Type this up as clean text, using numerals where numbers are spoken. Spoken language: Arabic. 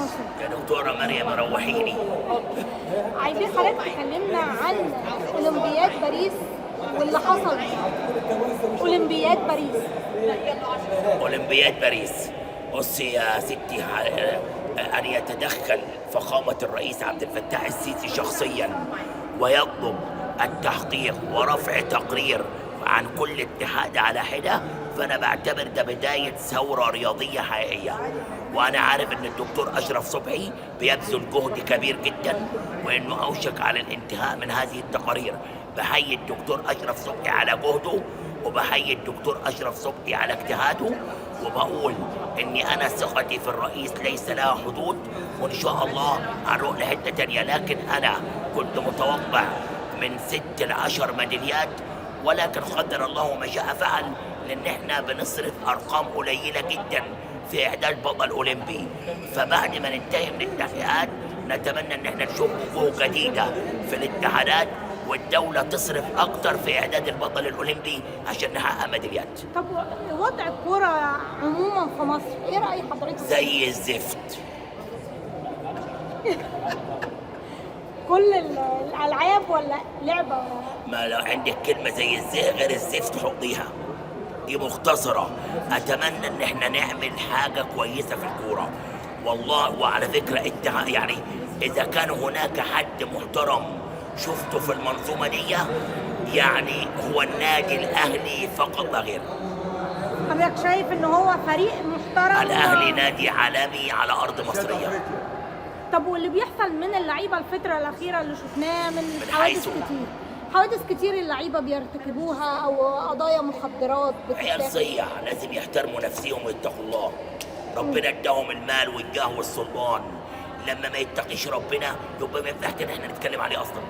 12. يا دكتورة مريم روحيني. عايزين حضرتك تكلمنا عن اولمبياد باريس واللي حصل. اولمبياد باريس. أولمبياد باريس، بصي يا ستي، أن يتدخل فخامة الرئيس عبد الفتاح السيسي شخصيا ويطلب التحقيق ورفع تقرير عن كل اتحاد على حدة، فأنا بعتبر ده بداية ثورة رياضية حقيقية. وأنا عارف إن الدكتور أشرف صبحي بيبذل جهد كبير جدا وإنه أوشك على الانتهاء من هذه التقارير. بحيي الدكتور أشرف صبحي على جهده، وبحيي الدكتور أشرف صبحي على اجتهاده، وبقول إني أنا ثقتي في الرئيس ليس لها حدود، وإن شاء الله هنروح لحتة تانية. لكن أنا كنت متوقع من 6 ل10 ميداليات، ولكن قدر الله ما شاء فعل، لأن إحنا بنصرف أرقام قليلة جدا في إعداد بطل أولمبي. فبعد ما ننتهي من التحقيقات نتمنى إن إحنا نشوف وجوه جديدة في الاتحادات، والدولة تصرف أكتر في إعداد البطل الأولمبي عشان نحقق ميداليات. طب وضع الكرة عموما في مصر ايه رأي حضرتك؟ زي الزفت. كل الالعاب ولا لعبة؟ ما لو عندك كلمة زي غير الزفت حطيها، دي مختصرة. أتمنى إن إحنا نعمل حاجة كويسة في الكورة والله. وعلى فكرة أنت يعني إذا كان هناك حد محترم شفته في المنظومة دي، يعني هو النادي الأهلي فقط لا غير. حضرتك شايف ان هو فريق محترم؟ الأهلي نادي عالمي على أرض مصرية. طب واللي بيحصل من اللعيبة الفترة الأخيرة اللي شفناه من حوادث حيث كتير، حوادث كتير اللعيبة بيرتكبوها أو قضايا مخدرات عيال بتتاخد. صيع، لازم يحترموا نفسهم ويتقوا الله. ربنا اداهم المال والجاه والسلطان، لما ما يتقيش ربنا يبقى ما ينفعش ان احنا نتكلم عليه اصلا.